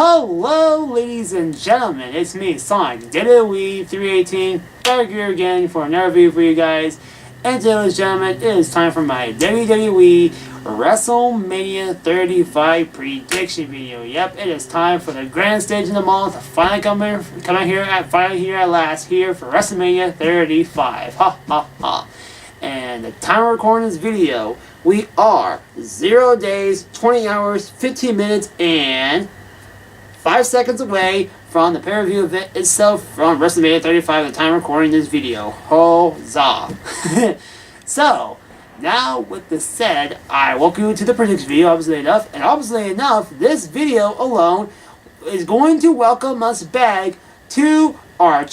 Hello, ladies and gentlemen, it's me, Sonic, WWE 318, back here again for another video for you guys. And today, ladies and gentlemen, it is time for my WWE Wrestlemania 35 prediction video. Yep, it is time for the grand stage of the month to finally come here at last here for WrestleMania 35. Ha ha ha. And the time of recording this video, we are 0 days, 20 hours, 15 minutes, and 5 seconds away from the pay-per-view event itself from WrestleMania 35 at the time of recording this video. Huzzah! So, now with this said, I welcome you to the prediction video, obviously enough, this video alone is going to welcome us back to our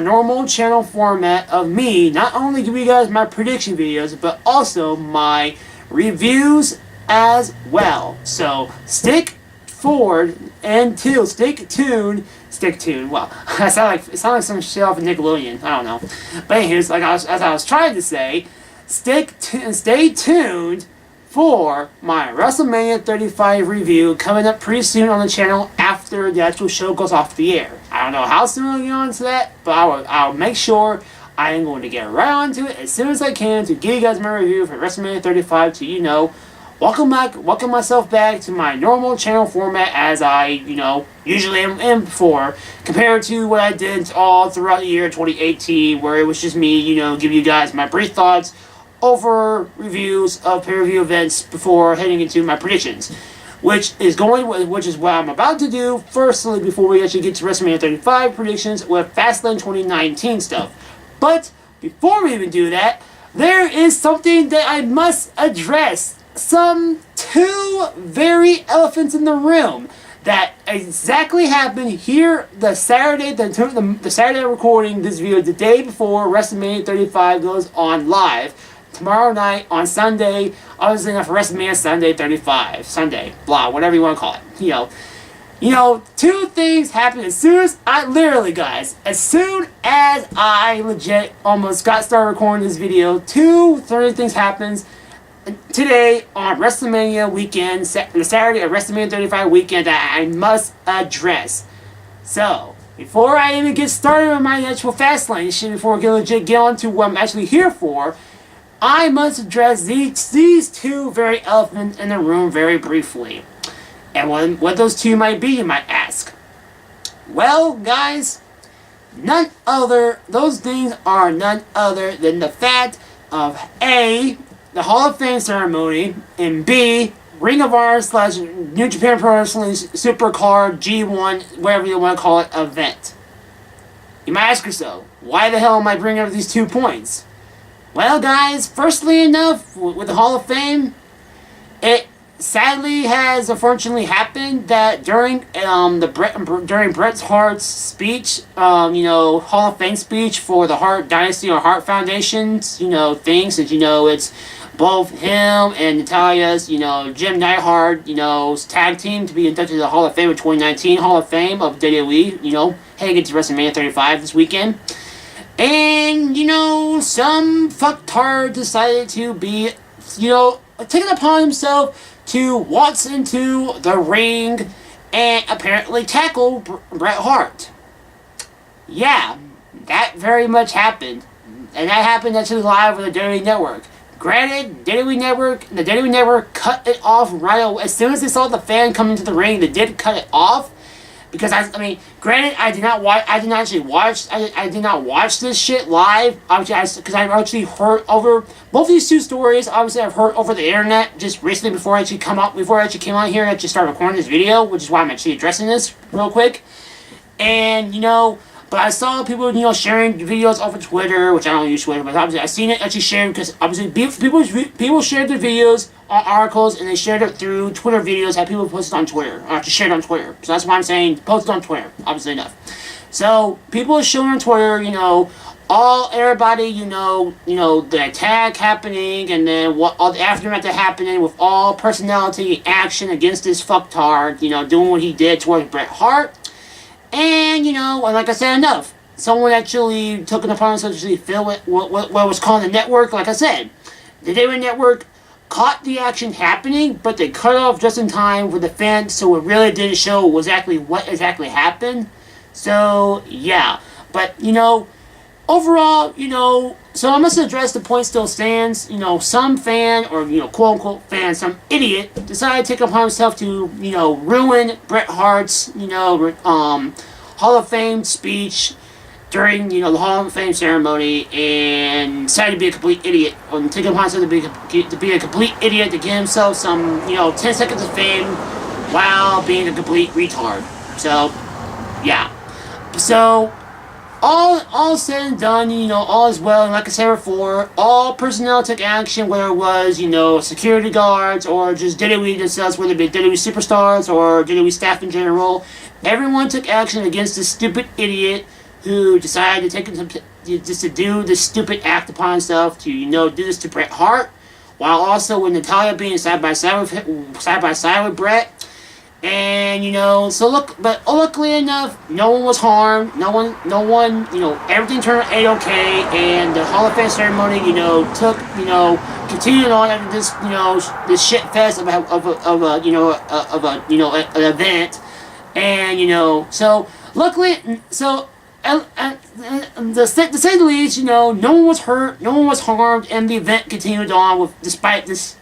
normal channel format of me not only giving you guys my prediction videos, but also my reviews as well. So, stick tuned. Well, it sounds like some shit off of Nickelodeon. I don't know. But anyways, as I was trying to say, stay tuned for my WrestleMania 35 review coming up pretty soon on the channel after the actual show goes off the air. I don't know how soon I'll get on to that, but I'll make sure I am going to get right onto it as soon as I can to give you guys my review for WrestleMania 35 to, welcome myself back to my normal channel format as I, usually am before, compared to what I did all throughout the year 2018, where it was just me, giving you guys my brief thoughts over reviews of pay-per-view events before heading into my predictions, which is what I'm about to do firstly before we actually get to WrestleMania 35 predictions with Fastlane 2019 stuff. But before we even do that, there is something that I must address. Two very elephants in the room that exactly happened here the Saturday I'm recording this video the day before WrestleMania 35 goes on live tomorrow night on Sunday, obviously not for WrestleMania Sunday 35, Sunday, blah, whatever you want to call it. Two things happened as soon as I legit almost got started recording this video. Two things happens today on WrestleMania weekend, the Saturday of WrestleMania 35 weekend that I must address. So, before I even get started with my actual Fastlane shit, before I legit get on to what I'm actually here for, I must address these two very elephants in the room very briefly. And what those two might be, you might ask. Well, guys, those things are none other than the fact of A, the Hall of Fame ceremony, and B, Ring of Honor / New Japan Pro Wrestling Supercard G1, whatever you want to call it, event. You might ask yourself, why the hell am I bringing up these 2 points? Well, guys, firstly enough, with the Hall of Fame, it sadly has unfortunately happened that during Bret Hart's speech, Hall of Fame speech for the Hart Dynasty or Hart Foundation's, thing, since it's both him and Natalia's, Jim Neidhart, tag team to be inducted to the Hall of Fame in 2019 Hall of Fame of WWE, heading into WrestleMania 35 this weekend. And, some fucktard decided to be, taking it upon himself to waltz into the ring and apparently tackle Bret Hart. Yeah, that very much happened. And that happened actually live on the WWE Network. Granted, the WWE Network cut it off right away. As soon as they saw the fan come into the ring, they did cut it off. Because granted, I did not watch this shit live. Obviously, because I've actually heard over both these two stories. Obviously, I've heard over the internet just recently before I actually came on here and actually started recording this video, which is why I'm actually addressing this real quick. And but I saw people sharing videos over Twitter, which I don't use Twitter, but obviously I seen it actually shared because obviously people shared their videos on articles and they shared it through Twitter videos that people posted on Twitter, or actually shared on Twitter. So that's why I'm saying posted on Twitter, obviously enough. So people are showing on Twitter, everybody, the attack happening and then all the aftermath that happening with all personality action against this fucktard, doing what he did towards Bret Hart. And, like I said, enough. Someone actually took it upon themselves to fill it, what was called the network. Like I said, the WWE Network caught the action happening, but they cut off just in time for the fans, so it really didn't show what exactly happened. So, yeah. But, overall, so I must address the point still stands. Some fan, or, quote-unquote fan, some idiot, decided to take upon himself to, ruin Bret Hart's, Hall of Fame speech during, the Hall of Fame ceremony, and decided to be a complete idiot, or take upon himself to be a complete idiot, to give himself some, 10 seconds of fame while being a complete retard. So, yeah. So, all said and done, all is well, and like I said before, all personnel took action, whether it was, security guards, or just WWE themselves, whether it be WWE superstars, or WWE staff in general. Everyone took action against this stupid idiot who decided to do this stupid act upon himself, to, do this to Bret Hart, while also with Natalya being side by side with Bret. And, but luckily enough, no one was harmed, no one, everything turned out A-okay, and the Hall of Fame ceremony, continued on after this, this shit fest of an event, and, so, luckily, so, to say the least, no one was hurt, no one was harmed, and the event continued on despite this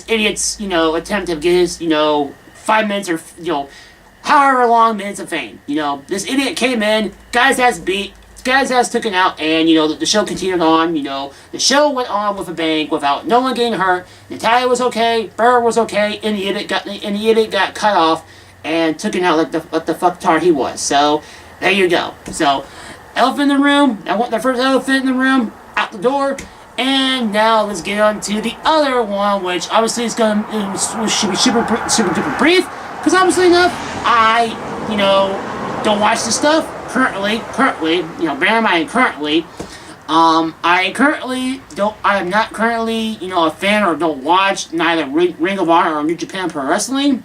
idiot's, attempt to get his, 5 minutes or, however long minutes of fame. This idiot came in, got his ass beat, got his ass taken out, and, the show continued on. The show went on with a bang without no one getting hurt. Natalya was okay, Burr was okay, and the idiot got cut off and taken out like the fucktard he was. So, there you go. So, elephant in the room, I want the first elephant in the room, out the door. And now let's get on to the other one, which obviously should be super duper brief, because obviously enough, I, don't watch this stuff currently, bear in mind currently, I am not currently, a fan, or don't watch neither Ring of Honor or New Japan Pro Wrestling,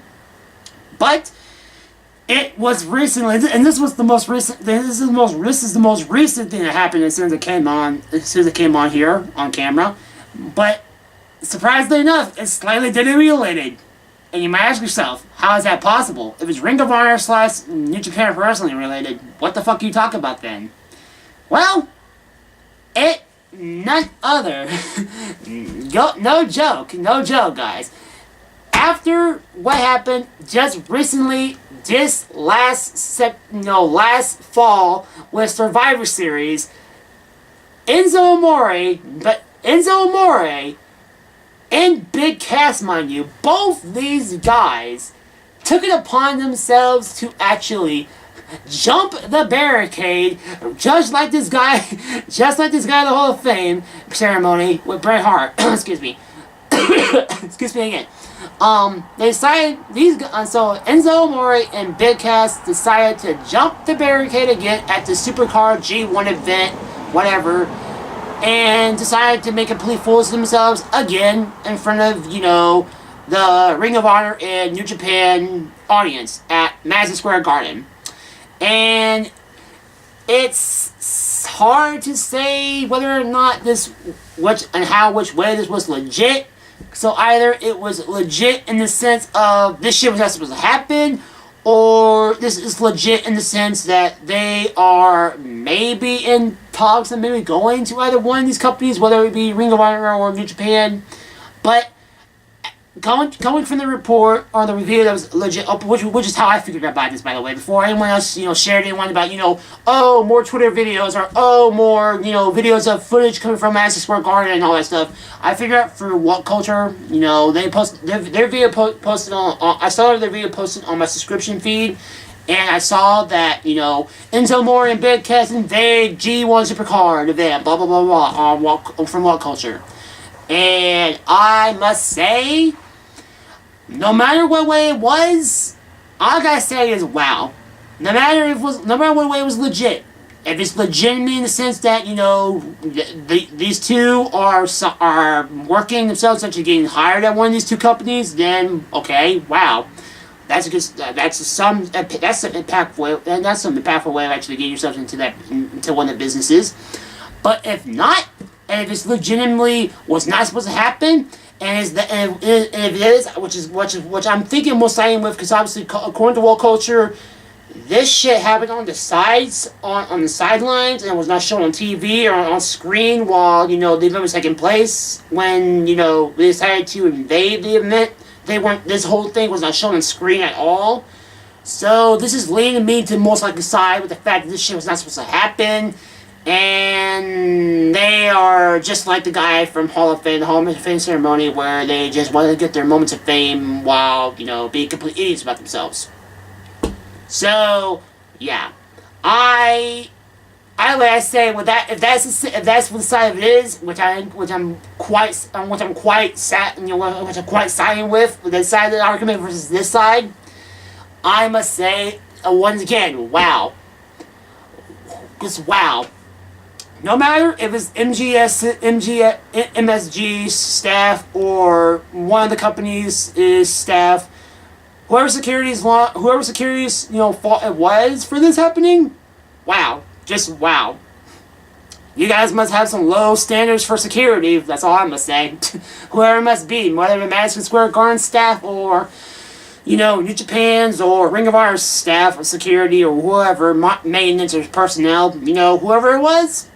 but it was recently, and this is the most recent thing that happened as soon as it came on here on camera. But surprisingly enough, it's slightly WWE related. And you might ask yourself, how is that possible? If it's Ring of Honor / New Japan Pro Wrestling related, what the fuck are you talking about then? Well, it none other. No joke, guys. After what happened just recently, this last fall with Survivor Series, Enzo Amore and Big Cass, mind you, both these guys took it upon themselves to actually jump the barricade, just like this guy at the Hall of Fame ceremony with Bret Hart. Excuse me. Excuse me again. They decided, so Enzo Amore and Big Cass decided to jump the barricade again at the Supercard G1 event, whatever, and decided to make complete fools of themselves again in front of, the Ring of Honor and New Japan audience at Madison Square Garden. And it's hard to say whether or not which way this was legit. So either it was legit in the sense of this shit was not supposed to happen, or this is legit in the sense that they are maybe in talks and maybe going to either one of these companies, whether it be Ring of Honor or New Japan. But going from the report or the review that was legit, which is how I figured out about this, by the way, before anyone else, shared anyone about, more Twitter videos, or, more, videos of footage coming from Madison Square Garden and all that stuff. I figured out through What Culture, they posted, their video posted on, I saw their video posted on my subscription feed, and I saw that, Enzo Amore and Big Cass invade G1 Supercard event, blah, blah, blah, blah, from What Culture. And I must say, no matter what way it was, all I gotta say is wow. No matter what way it was legit. If it's legitimate in the sense that, these two are working themselves into getting hired at one of these two companies, then okay, wow. That's some impactful way of actually getting yourself into one of the businesses. But if not, and if it's legitimately was not supposed to happen, and if it is, which I'm thinking we'll sign with, because obviously according to World Culture, this shit happened on the sides, on the sidelines, and was not shown on TV or on screen while, the event was taking place. When, they decided to invade the event, this whole thing was not shown on screen at all. So this is leading me to most likely side with the fact that this shit was not supposed to happen. And they are just like the guy from Hall of Fame, the Hall of Fame ceremony, where they just wanted to get their moments of fame while, being complete idiots about themselves. So, yeah, I like I say, with that, if that's what the side of it is, which I'm quite siding with this side of the argument versus this side, I must say, once again, wow, just wow. No matter if it's MSG staff or one of the company's staff, whoever security's fault it was for this happening, wow, just wow. You guys must have some low standards for security. That's all I must say. Whoever it must be, whether it's Madison Square Garden staff or New Japan's or Ring of Honor's staff or security or whoever, maintenance or personnel, whoever it was.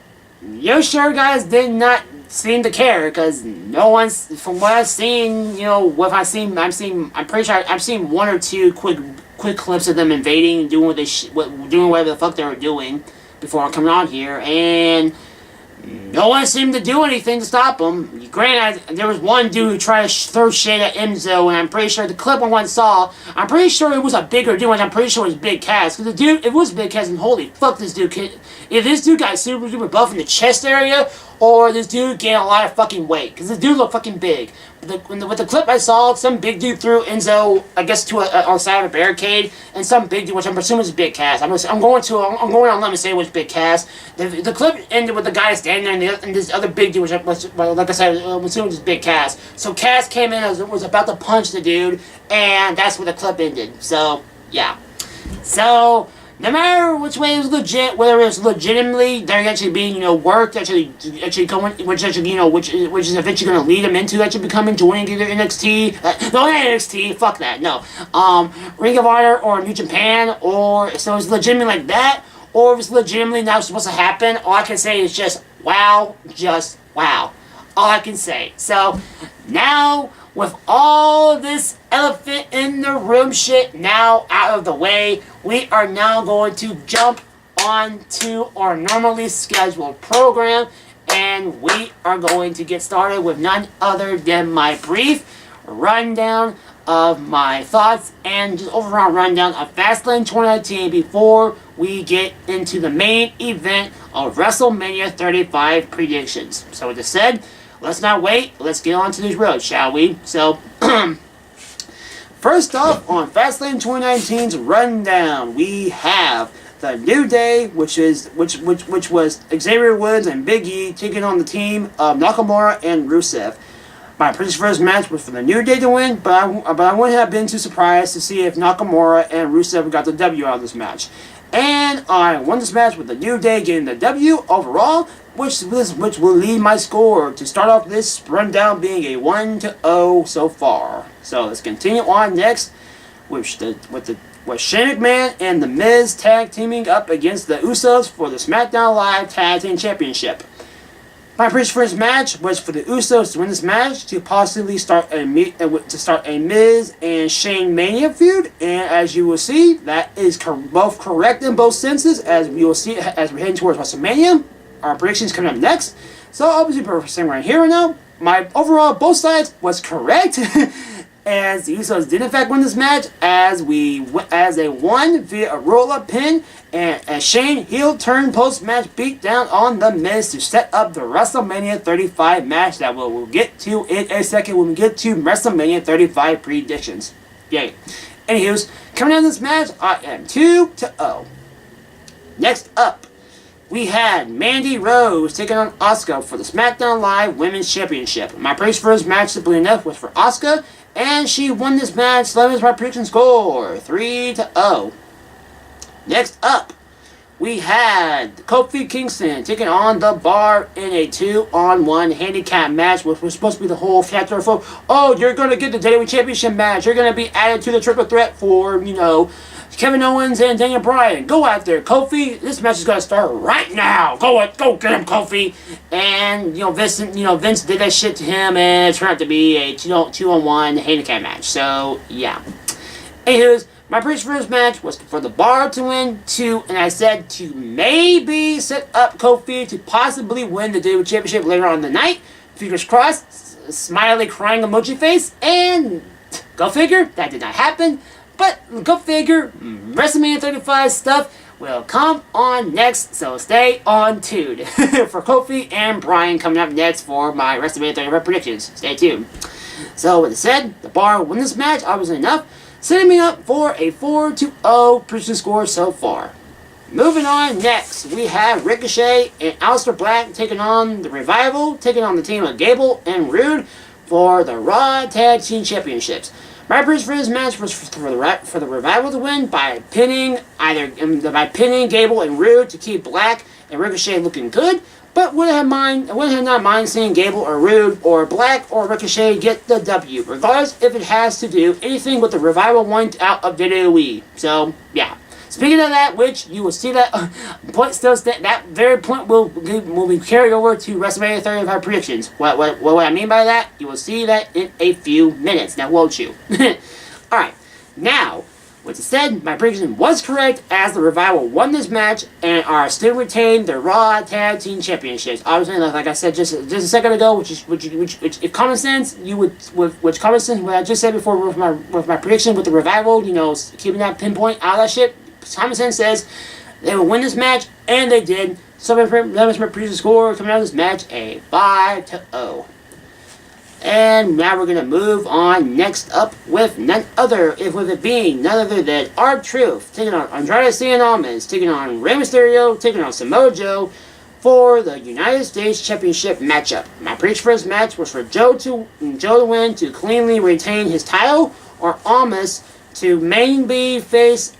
You sure guys did not seem to care, because no one's, from what I've seen, I'm pretty sure I've seen one or two quick clips of them invading and doing doing whatever the fuck they were doing before coming on here, and no one seemed to do anything to stop them. Granted, there was one dude who tried to throw shade at Enzo, and I'm pretty sure the clip I once saw, I'm pretty sure it was a bigger dude, and I'm pretty sure it was Big Cass. Because the dude, it was Big Cass, and holy fuck, this dude, if this dude got super duper buff in the chest area, or this dude gained a lot of fucking weight, because this dude looked fucking big. With the clip I saw, some big dude threw Enzo, I guess, on the side of a barricade, and some big dude, which I'm assuming is Big Cass. I'm going on let me say it was Big Cass. The clip ended with the guy standing there, and this other big dude, which like I said, I'm assuming was Big Cass. So Cass came in and was about to punch the dude, and that's where the clip ended. So, yeah. So, no matter which way it was legit, whether it was legitimately they're actually being, worked, actually going, which is eventually going to lead them into actually joining either NXT, no, not NXT, fuck that, no, Ring of Honor or New Japan, or so it's legitimately like that, or if it's legitimately not supposed to happen, all I can say is just wow, all I can say. So, now, with all this elephant in the room shit now out of the way, we are now going to jump on to our normally scheduled program, and we are going to get started with none other than my brief rundown of my thoughts and just overall rundown of Fastlane 2019 before we get into the main event of WrestleMania 35 predictions. So with this said, let's not wait. Let's get on to this road, shall we? So, first off, on Fastlane 2019's rundown, we have the New Day, which was Xavier Woods and Big E taking on the team of Nakamura and Rusev. My prediction for this match was for the New Day to win, but I wouldn't have been too surprised to see if Nakamura and Rusev got the W out of this match. And I won this match with the New Day getting the W overall, which will lead my score to start off this rundown being a 1-0 so far. So let's continue on next with Shane McMahon and The Miz tag teaming up against the Usos for the SmackDown Live Tag Team Championship. My prediction for this match was for the Usos to win this match to possibly start a Miz and Shane Mania feud, and as you will see, that is both correct in both senses, as we will see as we're heading towards WrestleMania. Our predictions coming up next. So I'll be saying right here and now, my overall both sides was correct, as the Usos did in fact win this match, as they won via a roll-up pin, and as Shane heel turn post-match beat down on The Miz to set up the WrestleMania 35 match that we'll get to in a second when we get to WrestleMania 35 predictions. Yay. Anywho's, coming on this match, I am 2-0. Next up, we had Mandy Rose taking on Asuka for the SmackDown Live Women's Championship. My prediction for this match, simply enough, was for Asuka, and she won this match. So that was my prediction score, 3-0. Next up, we had Kofi Kingston taking on the Bar in a 2-on-1 handicap match, which was supposed to be the whole factor for, oh, you're going to get the WWE Championship match. You're going to be added to the triple threat for, Kevin Owens and Daniel Bryan. Go out there, Kofi. This match is going to start right now. Go get him, Kofi. And, Vince did that shit to him, and it turned out to be a 2-on-1 handicap match. So, yeah. Anywho's, my prediction for this match was for the Bar to win, and I said to maybe set up Kofi to possibly win the WWE Championship later on in the night. Fingers crossed, smiley crying emoji face, and go figure, that did not happen. But go figure, WrestleMania 35 stuff will come on next, so stay on tuned for Kofi and Bryan coming up next for my WrestleMania 35 predictions. Stay tuned. So, with that said, the Bar won this match, obviously enough, setting me up for a 4-0 prediction score so far. Moving on next, we have Ricochet and Aleister Black taking on the Revival, taking on the team of Gable and Rude for the Raw Tag Team Championships. My prediction for this match was for the Revival to win by pinning Gable and Rude to keep Black and Ricochet looking good, but wouldn't have not mind seeing Gable or Rude or Black or Ricochet get the W, regardless if it has to do anything with the Revival wanting out of WWE. So, yeah. Speaking of that, which you will see that point still that very point will be carried over to WrestleMania 35 predictions. What I mean by that, you will see that in a few minutes. Now, won't you? Alright, now, with it said, my prediction was correct as the Revival won this match and are still retained the Raw Tag Team Championships. Obviously, like I said just a second ago, which if common sense, what I just said before with my prediction with the Revival, keeping that pinpoint out of that shit. Common sense says they will win this match, and they did. So that was my previous score coming out of this match, a 5-0. And now we're going to move on next up with none other than R-Truth, taking on Andrade Cien Almas, taking on Rey Mysterio, taking on Samoa Joe for the United States Championship matchup. My prediction for this match was for Joe to win to cleanly retain his title, or Almas to the babyface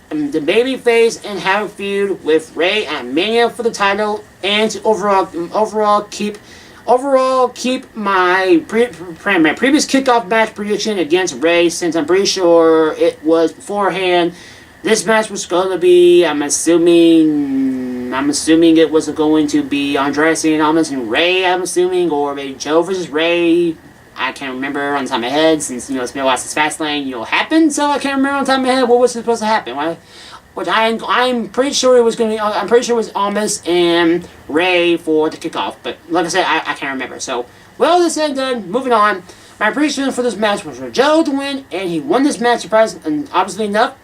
and have a feud with Rey at Mania for the title, and to overall keep my previous kickoff match prediction against Rey, since I'm pretty sure it was beforehand. This match was going to be, I'm assuming it was going to be Andrade Cien Almas and Rey, or maybe Joe versus Rey. I can't remember on the top of my head, since it's been a while since Fastlane happened, so I can't remember on the top of my head what was supposed to happen. Which I'm pretty sure it was going to be. I'm pretty sure it was Almas and Rey for the kickoff, but like I said, I can't remember. So, well, this said and done. Moving on. My prediction for this match was for Joe to win, and he won this match, surprisingly, obviously enough.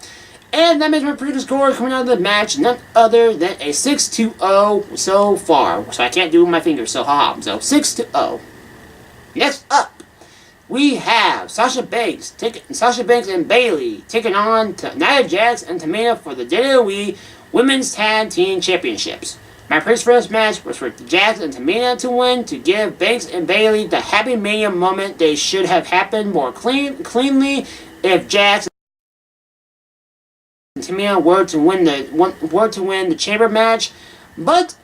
And that makes my prediction score coming out of the match none other than a 6-0 so far. So I can't do it with my fingers. So haha. So 6-0. Next up, we have Sasha Banks and Bayley taking on Nia Jax and Tamina for the WWE Women's Tag Team Championships. My prediction for this match was for Jax and Tamina to win to give Banks and Bayley the Happy Mania moment they should have happened more cleanly if Jax and Tamina were to win the Chamber match, but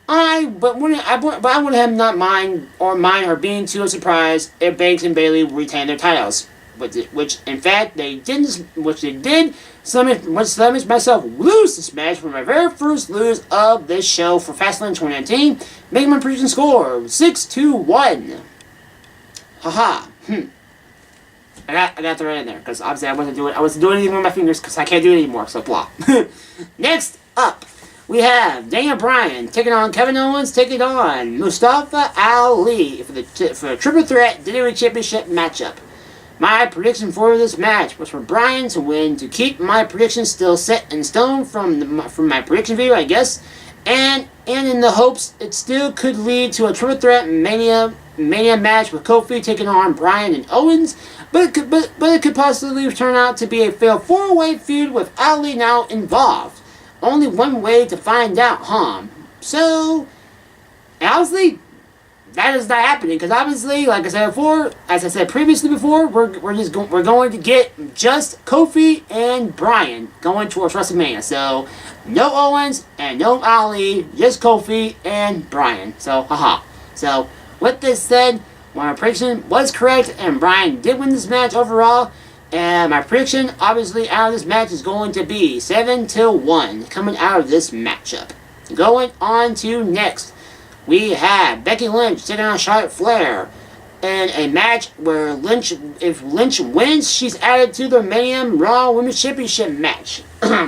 I wouldn't have not mind her being too surprised if Banks and Bayley retain their titles, which in fact they didn't, which they did. So that makes myself lose this match for my very first lose of this show for Fastlane 2019, making my prediction score 6-1. Haha. I got to right in there because obviously I wasn't doing anything with my fingers because I can't do it anymore. So blah. Next up, we have Daniel Bryan taking on Kevin Owens, taking on Mustafa Ali for a triple threat WWE Championship matchup. My prediction for this match was for Bryan to win to keep my prediction still set in stone from my prediction video, I guess, and in the hopes it still could lead to a triple threat Mania match with Kofi taking on Bryan and Owens, but it could possibly turn out to be a failed 4-way feud with Ali now involved. Only one way to find out, huh? So, honestly, that is not happening because obviously, like I said before, as I said previously before, we're going to get just Kofi and Bryan going towards WrestleMania. So no Owens and no Ali, just Kofi and Bryan. So haha. So with this said, my prediction was correct, and Bryan did win this match overall. And my prediction, obviously, out of this match is going to be 7-1 coming out of this matchup. Going on to next, we have Becky Lynch taking on Charlotte Flair in a match where if Lynch wins, she's added to the Mania Raw Women's Championship match.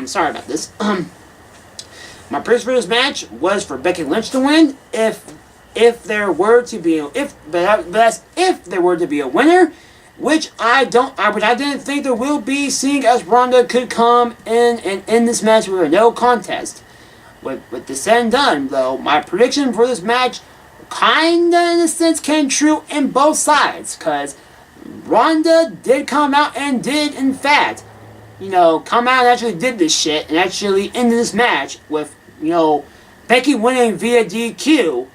Sorry about this. My prediction for this match was for Becky Lynch to win. If there were to be a winner. Which I didn't think there will be, seeing as Ronda could come in and end this match with a no contest. With this said and done, though, my prediction for this match kinda, in a sense, came true in both sides. Because Ronda did come out and did, in fact, come out and actually did this shit and actually ended this match with, Becky winning via DQ.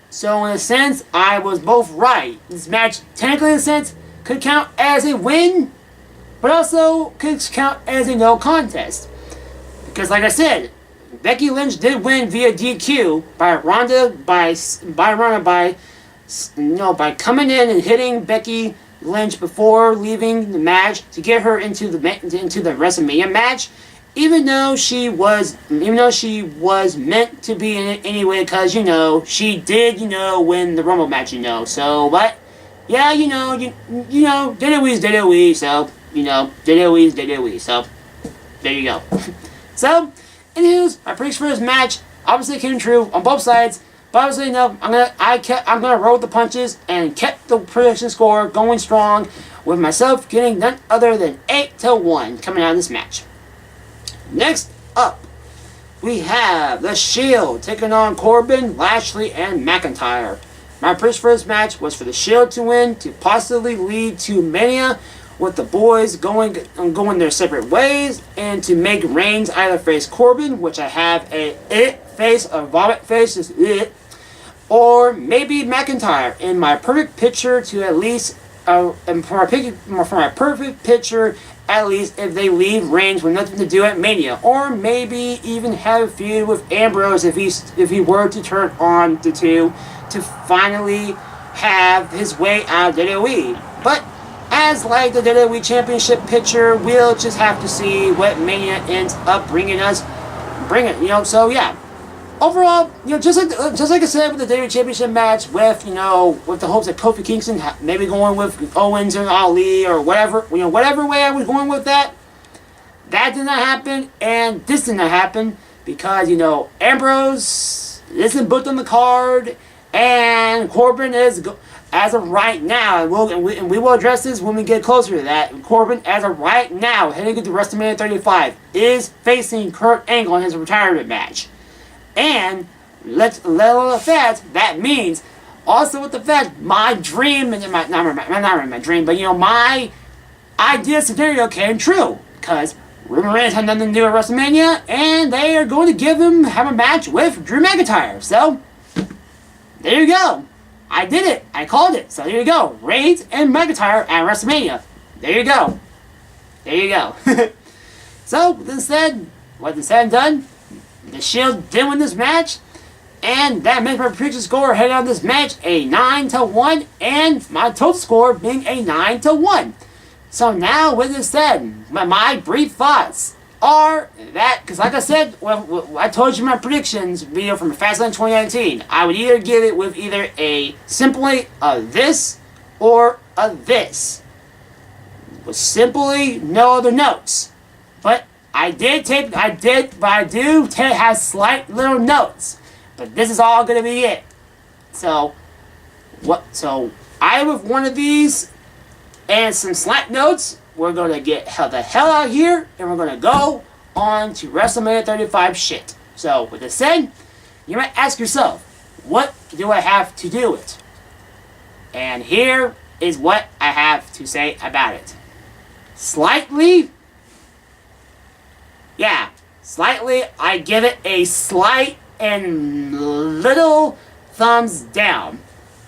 So, in a sense, I was both right. This match, technically, in a sense, could count as a win, but also could count as a no contest. Because like I said, Becky Lynch did win via DQ by Ronda by coming in and hitting Becky Lynch before leaving the match to get her into the WrestleMania match, even though she was meant to be in it anyway, because she did win the Rumble match, so but yeah, WWE, so, WWE, so, there you go. So, anywho, my prediction for this match obviously came true on both sides, but obviously, I'm gonna roll with the punches and kept the prediction score going strong, with myself getting none other than 8-1 coming out of this match. Next up, we have The Shield taking on Corbin, Lashley, and McIntyre. My prediction for this match was for the Shield to win, to possibly lead to Mania, with the boys going their separate ways, and to make Reigns either face Corbin, which I have a face, a vomit face, just or maybe McIntyre. In my perfect picture, to at least, for my perfect picture, at least if they leave Reigns with nothing to do at Mania, or maybe even have a feud with Ambrose if he were to turn on the two, to finally have his way out of WWE. But as like the WWE Championship picture, we'll just have to see what Mania ends up bringing. So yeah. Overall, just like I said with the WWE Championship match, with the hopes that Kofi Kingston maybe going with Owens and Ali or whatever, whatever way I was going with that did not happen, and this did not happen because Ambrose isn't booked on the card. And Corbin is, as of right now, and we will address this when we get closer to that, Corbin, as of right now, heading into WrestleMania 35, is facing Kurt Angle in his retirement match. And, let alone the fact, that means, also with the fact, my dream, and not really my dream, but my idea scenario came true. Because Roman Reigns had nothing to do with WrestleMania, and they are going to have a match with Drew McIntyre. So, there you go. I did it. I called it. So there you go. Reigns and McIntyre at WrestleMania. There you go. There you go. So, with this said and done, the Shield did win this match, and that makes my prediction score heading on this match a 9-1, and my total score being a 9-1. So now, with this said, my brief thoughts are that, because like I said, I told you my predictions video from Fastlane 2019, I would either give it with either simply a this or a this. With simply no other notes. But I do have slight little notes. But this is all going to be it. So I with one of these and some slight notes, we're going to get the hell out of here, and we're going to go on to WrestleMania 35 shit. So, with this said, you might ask yourself, what do I have to do with it? And here is what I have to say about it. Slightly, I give it a slight and little thumbs down.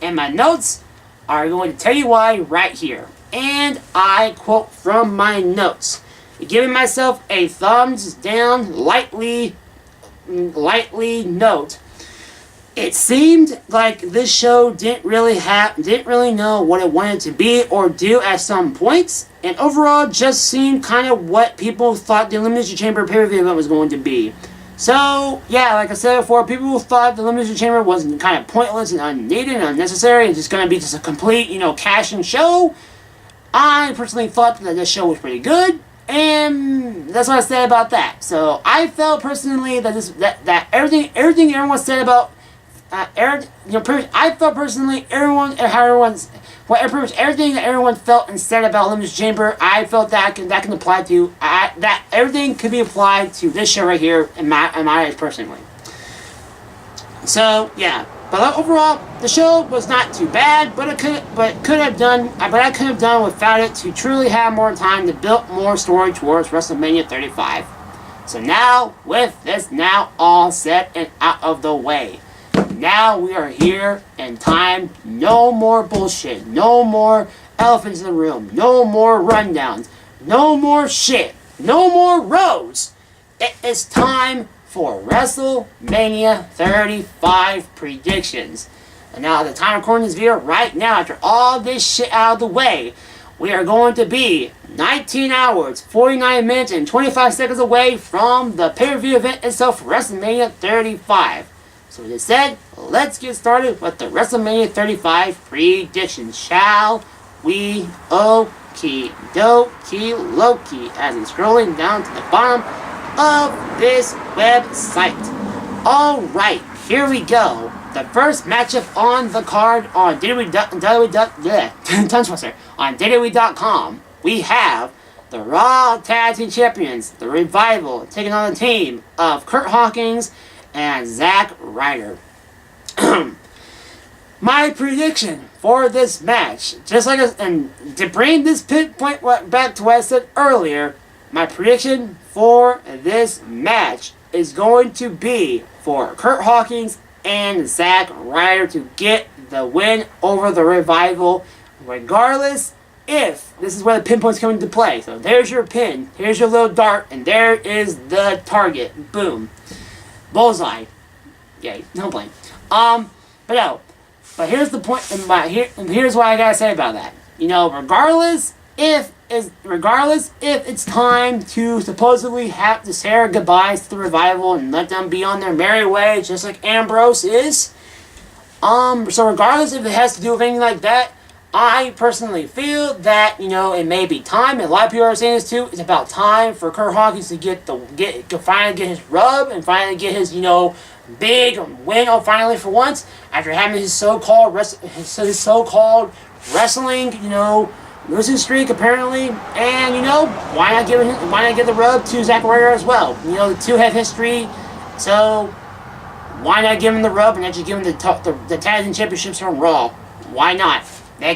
and my notes are going to tell you why right here. And I quote from my notes. Giving myself a thumbs down, lightly note. It seemed like this show didn't really know what it wanted to be or do at some points, and overall just seemed kind of what people thought the Elimination Chamber pay-per-view event was going to be. So, yeah, like I said before, people thought the Elimination Chamber was kind of pointless and unneeded and unnecessary and just going to be just a complete, cash-in show. I personally thought that this show was pretty good, and that's what I said about that. So, I felt personally that everything everyone said about I felt personally everything that everyone felt and said about Elimination Chamber, I felt that can apply to that everything could be applied to this show right here in my eyes personally. So yeah, but overall the show was not too bad, but I could have done without it to truly have more time to build more story towards WrestleMania 35. So now with this now all set and out of the way. Now we are here in time. No more bullshit. No more elephants in the room. No more rundowns. No more shit. No more roads. It is time for WrestleMania 35 predictions. And now at the time of recording this video right now, after all this shit out of the way, we are going to be 19 hours, 49 minutes, and 25 seconds away from the pay-per-view event itself, WrestleMania 35. So with this said, let's get started with the WrestleMania 35 predictions, shall we? Okie dokie Loki, as I'm scrolling down to the bottom of this website. Alright, here we go. The first matchup on the card on WWE.com, we have the Raw Tag Team Champions, the Revival, taking on the team of Kurt Hawkins and Zack Ryder. My prediction for this match, and to bring this point back to what I said earlier, my prediction for this match is going to be for Kurt Hawkins and Zack Ryder to get the win over the Revival, regardless if this is where the pinpoints come into play. So there's your pin, here's your little dart, and there is the target. Boom. Bullseye. Yay, no blame. But here's the point, and here's what I gotta say about that. Regardless if it's time to supposedly have to say our goodbyes to the Revival and let them be on their merry way, just like Ambrose is. So regardless if it has to do with anything like that, I personally feel that, it may be time, and a lot of people are saying this too, it's about time for Kurt Hawkins to finally get his rub and finally get his, big win finally for once after having his so-called wrestling, losing streak apparently, and why not give the rub to Zack Ryder as well? The two have history, so why not give him the rub and not just give him the tag team championships on Raw? Why not? They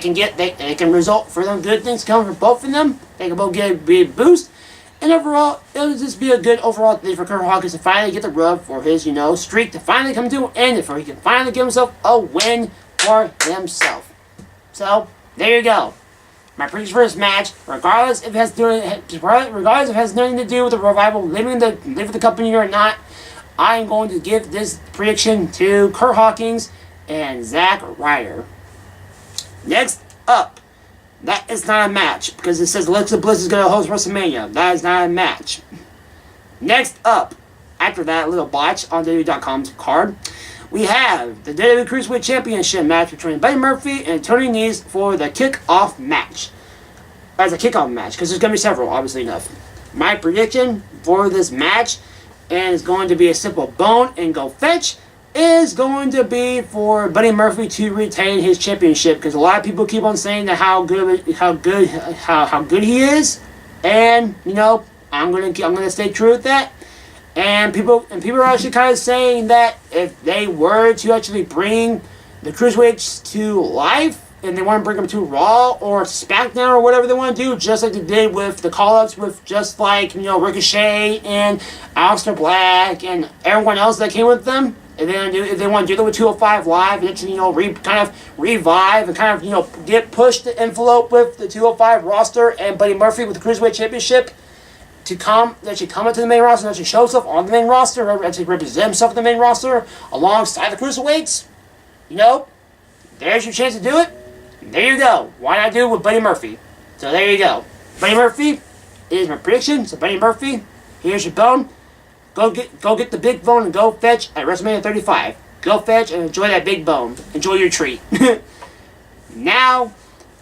can result for them good things coming from both of them. They can both get a big boost. And overall, it'll just be a good overall thing for Kurt Hawkins to finally get the rub for his, streak to finally come to an end, and for he can finally give himself a win for himself. So, there you go. My prediction for this match, regardless if it has nothing to do with the Revival leaving the company or not, I am going to give this prediction to Kurt Hawkins and Zack Ryder. Next up, that is not a match, because it says Alexa Bliss is going to host WrestleMania. That is not a match. Next up, after that little botch on WWE.com's card, we have the WWE Cruiserweight Championship match between Buddy Murphy and Tony Nese for the kickoff match. As a kickoff match, because there's going to be several, obviously enough. My prediction for this match, and it's going to be a simple bone and go fetch, is going to be for Buddy Murphy to retain his championship, because a lot of people keep on saying that how good he is, and I'm gonna stay true with that. And people are actually kind of saying that if they were to actually bring the Cruiserweights to life, and they want to bring them to Raw or SmackDown or whatever they want to do, just like they did with the call-ups with just like Ricochet and Aleister Black and everyone else that came with them. if they want to do it with 205 Live, and actually, kind of revive and kind of, get pushed the envelope with the 205 roster and Buddy Murphy with the Cruiserweight Championship to come into the main roster and actually show himself on the main roster, or actually represent himself on the main roster alongside the Cruiserweights, there's your chance to do it. There you go. Why not do it with Buddy Murphy? So there you go. Buddy Murphy is my prediction. So Buddy Murphy, here's your bone. Go get the big bone and go fetch at WrestleMania 35. Go fetch and enjoy that big bone. Enjoy your treat. Now,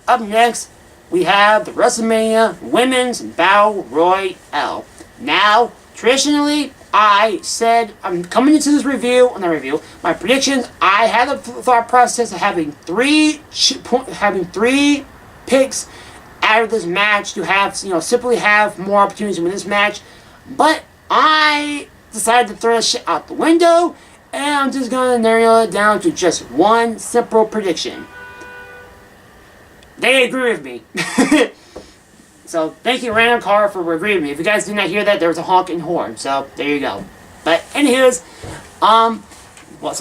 up next, we have the WrestleMania Women's Battle Royale. Now, traditionally, I said, I'm coming into this my predictions, I had the thought process of having three picks out of this match to have, simply have more opportunities to win this match. But I decided to throw that shit out the window, and I'm just going to narrow it down to just one simple prediction. They agree with me. So, thank you, Random Car, for agreeing with me. If you guys did not hear that, there was a honking horn. So, there you go. But, anyways, so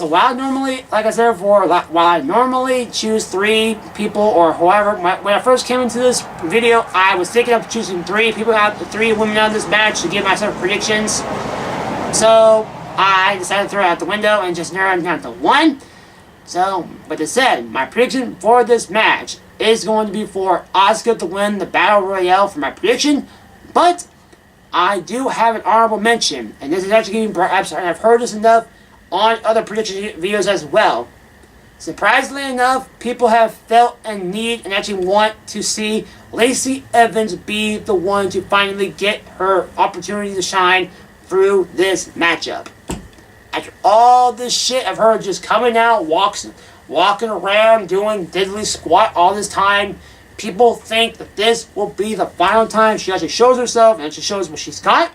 while I normally choose 3 people or whoever, when I first came into this video, I was thinking of choosing 3 people out, 3 women out of this match to give myself predictions. So, I decided to throw it out the window and just narrow it down to 1. So, with that said, my prediction for this match is going to be for Asuka to win the Battle Royale for my prediction, but I do have an honorable mention, and this is actually getting perhaps, and I've heard this enough on other prediction videos as well. Surprisingly enough, people have felt a need and actually want to see Lacey Evans be the one to finally get her opportunity to shine through this matchup. After all this shit of her just coming out, walking around, doing diddly squat all this time, people think that this will be the final time she actually shows herself and she shows what she's got,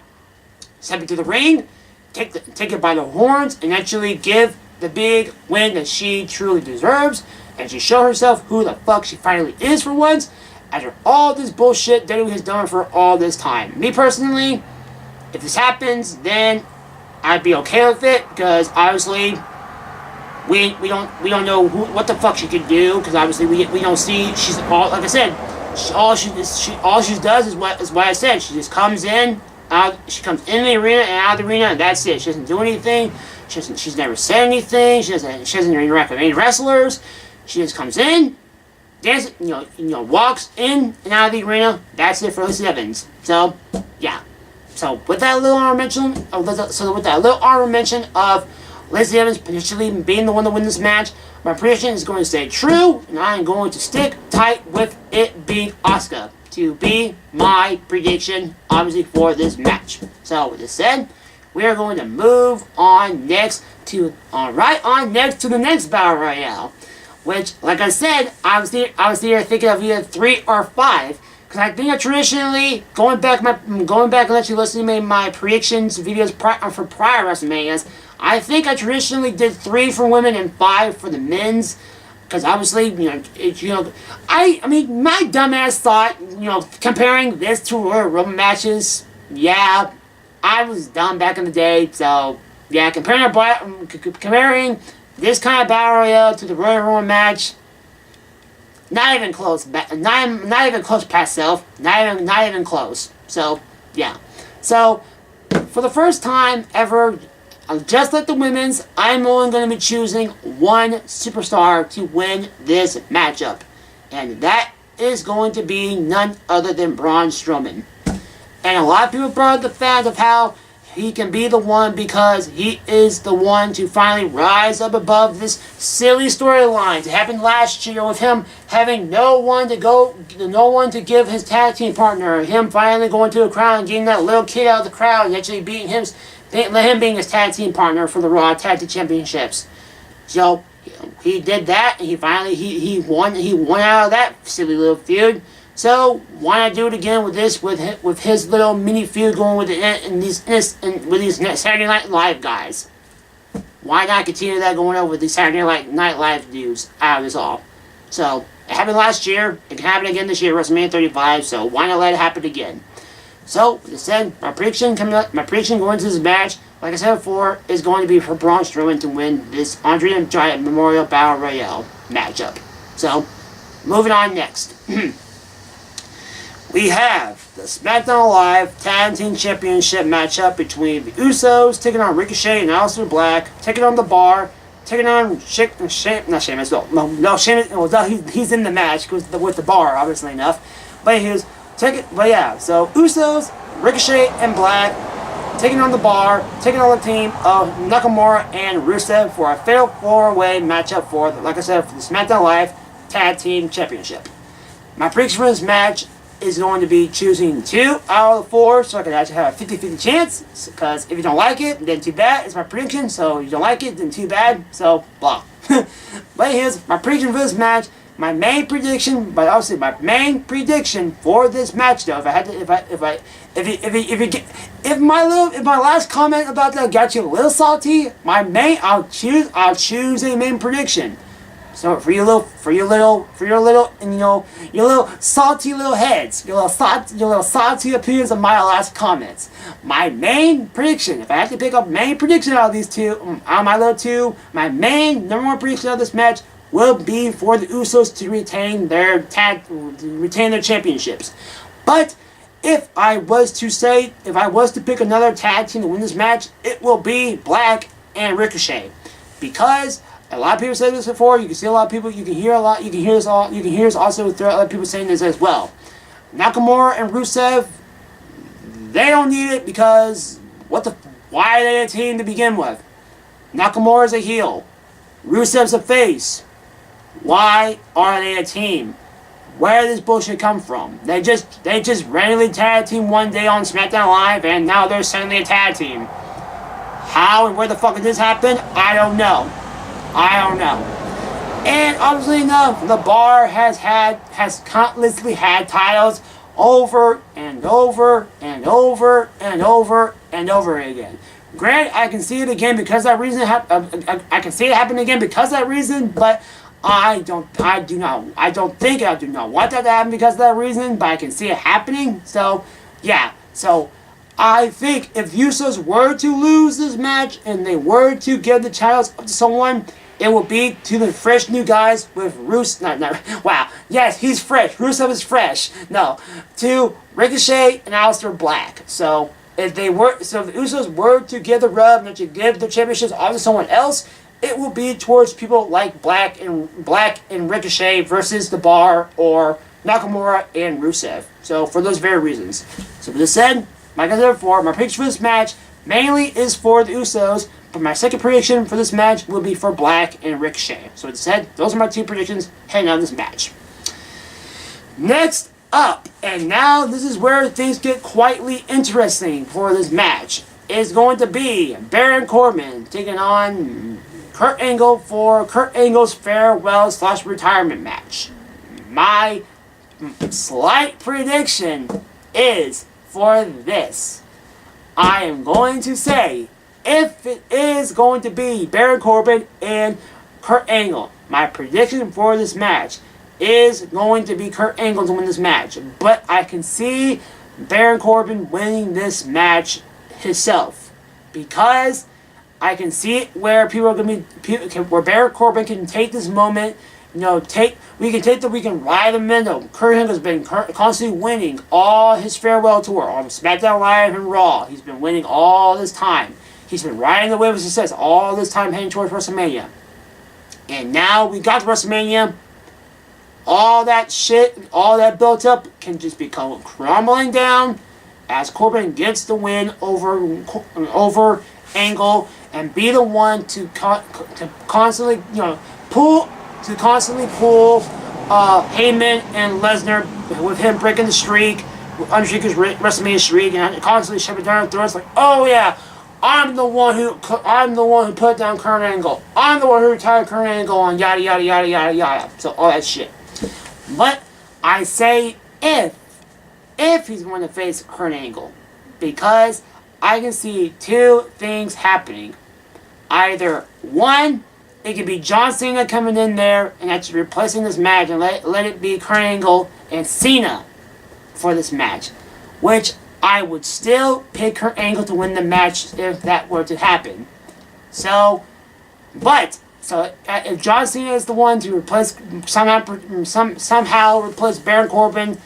step into the ring, take it by the horns, and actually give the big win that she truly deserves, and she show herself who the fuck she finally is for once, after all this bullshit WWE has done for all this time. Me personally, if this happens, then I'd be okay with it, because obviously we don't know what the fuck she could do, because obviously we don't see, she's all, like I said, all she does is what I said. She just comes in, she comes in the arena and out of the arena, and that's it. She doesn't do anything. She's never said anything. She doesn't interact with any wrestlers. She just comes in, dances, walks in and out of the arena. That's it for Lacey Evans. So yeah. So with that little honorable mention of Lacey Evans potentially being the one to win this match, my prediction is going to stay true, and I am going to stick tight with it being Asuka to be my prediction, obviously, for this match. So with this said, we are going to move on next to the next Battle Royale, which, like I said, I was here thinking of either 3 or 5. Because I think I traditionally, going back and actually listening to my predictions videos for prior WrestleManias, I think I traditionally did 3 for women and 5 for the men's. Because obviously, I mean, my dumbass thought, comparing this to Royal Rumble matches, yeah, I was dumb back in the day. So, yeah, comparing this kind of Battle Royale to the Royal Rumble match, not even close. Not even close past self. Not even close. So yeah. So for the first time ever, just like the women's, I'm only going to be choosing one superstar to win this matchup, and that is going to be none other than Braun Strowman. And a lot of people brought up the fact of how he can be the one because he is the one to finally rise up above this silly storyline that happened last year with him having no one to give his tag team partner, him finally going to the crowd and getting that little kid out of the crowd and actually being him being his tag team partner for the Raw Tag Team Championships. So he did that, and he finally he won out of that silly little feud. So why not do it again with this, with his little mini feud going with these Saturday Night Live guys? Why not continue that going over with these Saturday Night Live dudes out of this all? So it happened last year. It can happen again this year, WrestleMania 35. So why not let it happen again? So, as I said, my prediction going into this match, like I said before, is going to be for Braun Strowman to win this Andre the Giant Memorial Battle Royale matchup. So, moving on next. We have the SmackDown Live Tag Team Championship matchup between the Usos taking on Ricochet and Aleister Black, taking on The Bar, taking on Sheamus. No, Sheamus. Well, he's in the match with the Bar, obviously enough. But so Usos, Ricochet, and Black taking on The Bar, taking on the team of Nakamura and Rusev for a fatal 4-way matchup for, like I said, for the SmackDown Live Tag Team Championship. My prediction for this match is going to be choosing 2 out of the 4, so I can actually have a 50-50 chance, because if you don't like it, then too bad, it's my prediction, so if you don't like it, then too bad, so blah. But here's my prediction for this match. My main prediction, but obviously my main prediction for this match, though, if my last comment about that got you a little salty, I'll choose a main prediction. So for your little, and your little salty little heads, your little salty opinions of my last comments. My main prediction, if I had to pick up main prediction out of these two, my main number 1 prediction of this match will be for the Usos to retain their championships. But if I was to pick another tag team to win this match, it will be Black and Ricochet, because a lot of people say this before. You can see a lot of people. You can hear a lot. You can hear this also throughout other people saying this as well. Nakamura and Rusev, they don't need it, because why are they a team to begin with? Nakamura is a heel. Rusev's a face. Why are they a team? Where did this bullshit come from? They just randomly tag team one day on SmackDown Live, and now they're suddenly a tag team. How and where the fuck did this happen? I don't know. And obviously enough, The Bar has countlessly had titles over and over and over and over and over again. Granted, I can see it again because that reason. I can see it happen again because of that reason, but I do not want that to happen because of that reason, but I can see it happening. So, yeah. So, I think if Usos were to lose this match and they were to give the titles up to someone, it will be to the fresh new guys with wow. Yes, he's fresh. Rusev is fresh. No. To Ricochet and Aleister Black. So, if the Usos were to give the rub and to give the championships off to someone else, it will be towards people like Black and Ricochet versus The Bar or Nakamura and Rusev. So, for those very reasons. So, with this said, like I said before, my prediction for this match mainly is for the Usos, but my second prediction for this match will be for Black and Ricochet. So, with this said, those are my 2 predictions heading out of this match. Next up, and now this is where things get quietly interesting for this match, is going to be Baron Corbin taking on Kurt Angle for Kurt Angle's farewell/retirement match. My slight prediction is for this. I am going to say, if it is going to be Baron Corbin and Kurt Angle, my prediction for this match is going to be Kurt Angle to win this match. But I can see Baron Corbin winning this match himself, because I can see it where people are going to be, where Baron Corbin can take this moment, we can ride him in. Kurt Angle's been constantly winning all his farewell tour on SmackDown Live and Raw. He's been winning all this time. He's been riding the wave of success all this time heading towards WrestleMania. And now we got to WrestleMania. All that shit, all that built up can just become crumbling down as Corbin gets the win over Angle and be the one to constantly pull Heyman and Lesnar, with him breaking the streak, Undertaker's WrestleMania streak, and constantly shoving it down their throats like, oh yeah, I'm the one who put down Kurt Angle. I'm the one who retired Kurt Angle, and yada yada yada yada yada. So all that shit. But I say if he's going to face Kurt Angle, because I can see 2 things happening. Either one, it could be John Cena coming in there and actually replacing this match and let it be Kurt Angle and Cena for this match, which I would still pick Kurt Angle to win the match if that were to happen. So if John Cena is the one to replace somehow replace Baron Corbin